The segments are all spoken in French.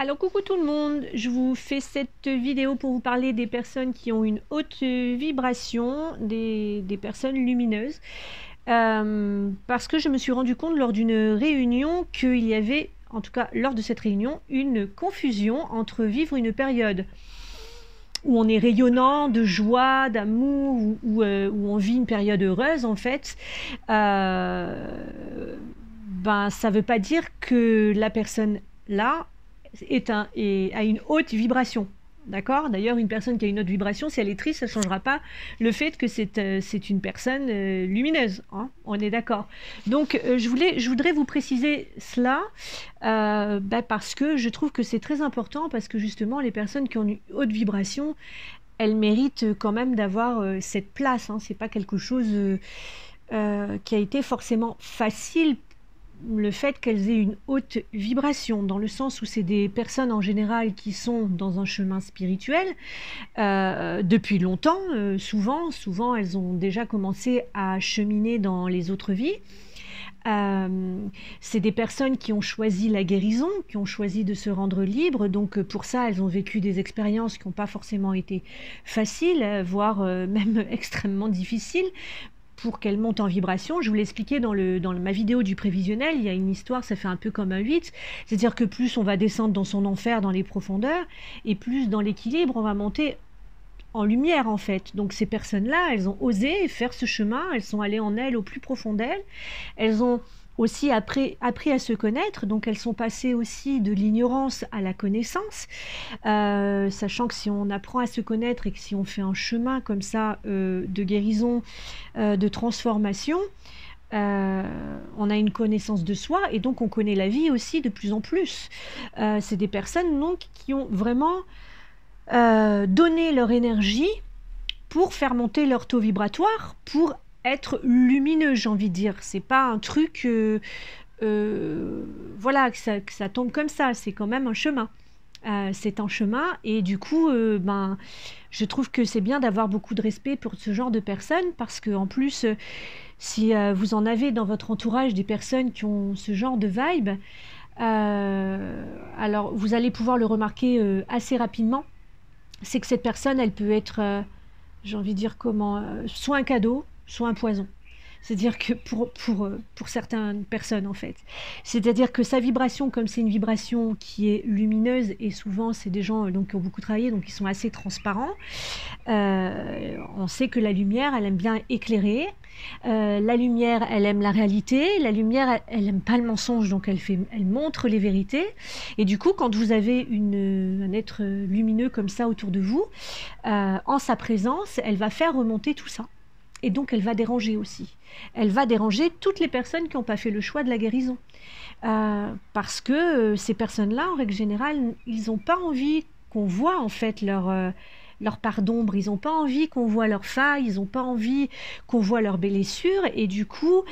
Alors coucou tout le monde, je vous fais cette vidéo pour vous parler des personnes qui ont une haute vibration, des personnes lumineuses, parce que je me suis rendu compte lors d'une réunion qu'il y avait, en tout cas lors de cette réunion, une confusion entre vivre une période où on est rayonnant de joie, d'amour, où on vit une période heureuse en fait, ça ne veut pas dire que la personne là a une haute vibration. D'accord. D'ailleurs, une personne qui a une haute vibration, si elle est triste, ça ne changera pas le fait que c'est une personne lumineuse. Hein, on est d'accord. Donc, je voudrais vous préciser cela parce que je trouve que c'est très important parce que justement, les personnes qui ont une haute vibration, elles méritent quand même d'avoir cette place. Hein. Ce n'est pas quelque chose qui a été forcément facile, le fait qu'elles aient une haute vibration, dans le sens où c'est des personnes en général qui sont dans un chemin spirituel depuis longtemps, souvent elles ont déjà commencé à cheminer dans les autres vies. C'est des personnes qui ont choisi la guérison, qui ont choisi de se rendre libres, donc pour ça elles ont vécu des expériences qui n'ont pas forcément été faciles, voire même extrêmement difficiles, pour qu'elle monte en vibration. Je vous l'ai expliqué dans ma vidéo du prévisionnel, il y a une histoire, ça fait un peu comme un 8, c'est-à-dire que plus on va descendre dans son enfer, dans les profondeurs, et plus dans l'équilibre, on va monter en lumière en fait. Donc ces personnes-là, elles ont osé faire ce chemin, elles sont allées en elles, au plus profond d'elles, elles ont aussi appris à se connaître, donc elles sont passées aussi de l'ignorance à la connaissance, sachant que si on apprend à se connaître et que si on fait un chemin comme ça de guérison, de transformation, on a une connaissance de soi et donc on connaît la vie aussi de plus en plus. C'est des personnes donc qui ont vraiment donné leur énergie pour faire monter leur taux vibratoire, pour être lumineux, j'ai envie de dire. C'est pas un truc voilà, que ça tombe comme ça, c'est quand même un chemin. C'est un chemin et du coup je trouve que c'est bien d'avoir beaucoup de respect pour ce genre de personnes parce que en plus si vous en avez dans votre entourage des personnes qui ont ce genre de vibe, alors vous allez pouvoir le remarquer assez rapidement. C'est que cette personne, elle peut être j'ai envie de dire comment, soit un cadeau, soit un poison. C'est-à-dire que pour certaines personnes, en fait. C'est-à-dire que sa vibration, comme c'est une vibration qui est lumineuse, et souvent, c'est des gens donc, qui ont beaucoup travaillé, donc ils sont assez transparents. On sait que la lumière, elle aime bien éclairer. La lumière, elle aime la réalité. La lumière, elle aime pas le mensonge, donc elle montre les vérités. Et du coup, quand vous avez un être lumineux comme ça autour de vous, en sa présence, elle va faire remonter tout ça. Et donc, elle va déranger aussi. Elle va déranger toutes les personnes qui n'ont pas fait le choix de la guérison. Parce que ces personnes-là, en règle générale, ils n'ont pas envie qu'on voit en fait leur part d'ombre. Ils n'ont pas envie qu'on voit leurs failles. Ils n'ont pas envie qu'on voit leurs blessures. Et du coup,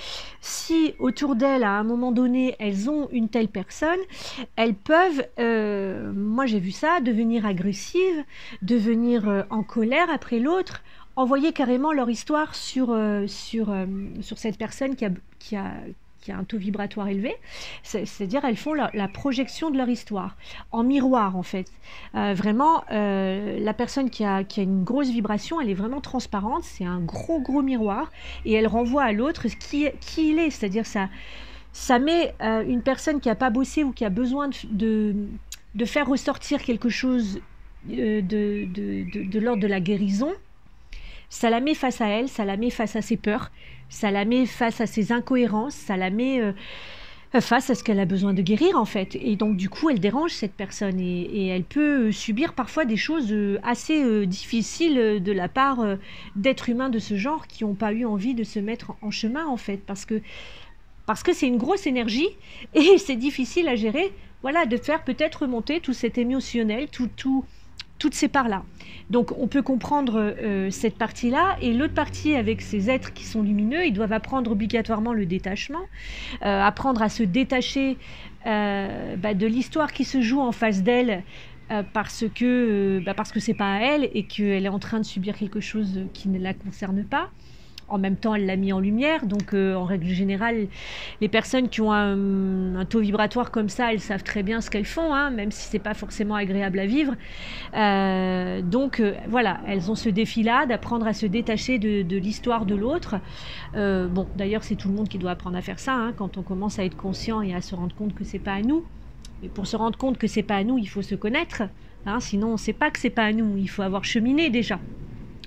si autour d'elles, à un moment donné, elles ont une telle personne, elles peuvent, moi j'ai vu ça, devenir agressives, devenir en colère après l'autre, envoyer carrément leur histoire sur cette personne qui a un taux vibratoire élevé. C'est-à-dire elles font la projection de leur histoire, en miroir en fait. Vraiment, la personne qui a une grosse vibration, elle est vraiment transparente, c'est un gros miroir, et elle renvoie à l'autre qui il est, c'est-à-dire ça met une personne qui n'a pas bossé ou qui a besoin de faire ressortir quelque chose de l'ordre de la guérison. Ça la met face à elle, ça la met face à ses peurs, ça la met face à ses incohérences, ça la met face à ce qu'elle a besoin de guérir en fait. Et donc du coup, elle dérange cette personne et elle peut subir parfois des choses assez difficiles de la part d'êtres humains de ce genre qui n'ont pas eu envie de se mettre en chemin en fait, parce que c'est une grosse énergie et c'est difficile à gérer, voilà, de faire peut-être remonter tout cet émotionnel, toutes ces parts-là. Donc on peut comprendre cette partie-là, et l'autre partie avec ces êtres qui sont lumineux, ils doivent apprendre obligatoirement le détachement, apprendre à se détacher de l'histoire qui se joue en face d'elle, parce que c'est pas à elle et qu'elle est en train de subir quelque chose qui ne la concerne pas. En même temps, elle l'a mis en lumière, donc en règle générale, les personnes qui ont un taux vibratoire comme ça, elles savent très bien ce qu'elles font, hein, même si c'est pas forcément agréable à vivre. Voilà, elles ont ce défi-là d'apprendre à se détacher de l'histoire de l'autre. Bon, d'ailleurs, c'est tout le monde qui doit apprendre à faire ça, hein, quand on commence à être conscient et à se rendre compte que c'est pas à nous. Mais pour se rendre compte que c'est pas à nous, il faut se connaître, hein, sinon on sait pas que c'est pas à nous. Il faut avoir cheminé déjà.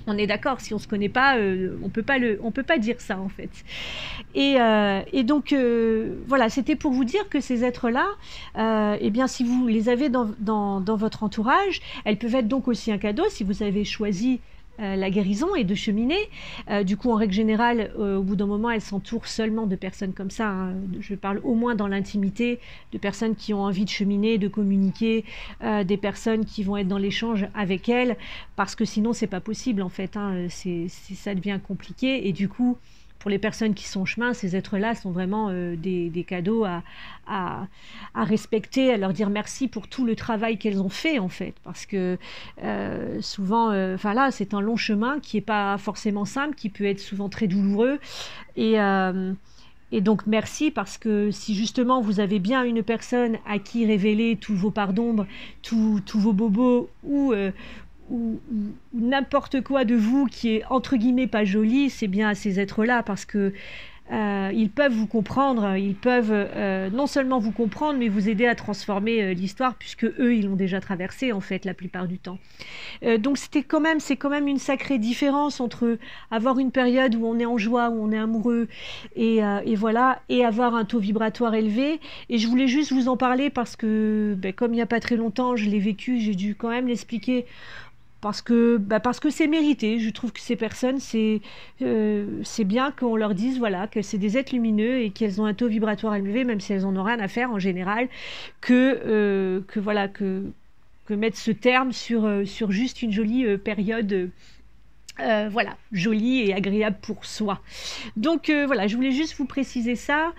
On est d'accord, si on se connaît pas, on peut pas dire ça en fait. Voilà, c'était pour vous dire que ces êtres-là, eh bien, si vous les avez dans votre entourage, elles peuvent être donc aussi un cadeau si vous avez choisi la guérison et de cheminer. Du coup, en règle générale, au bout d'un moment, elles s'entourent seulement de personnes comme ça, hein. Je parle au moins dans l'intimité, de personnes qui ont envie de cheminer, de communiquer, des personnes qui vont être dans l'échange avec elles, parce que sinon, c'est pas possible en fait, hein. Ça devient compliqué et du coup, pour les personnes qui sont au chemin, ces êtres-là sont vraiment des cadeaux à respecter, à leur dire merci pour tout le travail qu'elles ont fait en fait, parce que souvent, enfin là, c'est un long chemin qui n'est pas forcément simple, qui peut être souvent très douloureux, et, euh, et donc merci parce que si justement vous avez bien une personne à qui révéler tous vos parts d'ombre, tous vos bobos ou n'importe quoi de vous qui est entre guillemets pas joli, c'est bien à ces êtres-là parce que ils peuvent vous comprendre, ils peuvent non seulement vous comprendre, mais vous aider à transformer l'histoire, puisque eux, ils l'ont déjà traversée en fait la plupart du temps. Donc c'est quand même une sacrée différence entre avoir une période où on est en joie, où on est amoureux, et voilà, et avoir un taux vibratoire élevé. Et je voulais juste vous en parler parce que, ben, comme il n'y a pas très longtemps, je l'ai vécu, j'ai dû quand même l'expliquer parce que c'est mérité. Je trouve que ces personnes, c'est bien qu'on leur dise voilà, que c'est des êtres lumineux et qu'elles ont un taux vibratoire élevé, même si elles n'en ont rien à faire en général, que mettre ce terme sur juste une jolie période. Voilà, jolie et agréable pour soi. Donc voilà, je voulais juste vous préciser ça.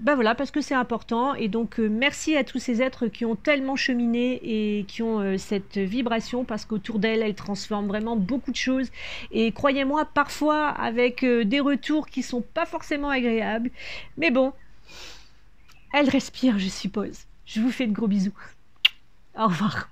Ben voilà, parce que c'est important. Et donc, merci à tous ces êtres qui ont tellement cheminé et qui ont cette vibration, parce qu'autour d'elles, elles transforment vraiment beaucoup de choses. Et croyez-moi, parfois avec des retours qui sont pas forcément agréables. Mais bon, elles respirent, je suppose. Je vous fais de gros bisous. Au revoir.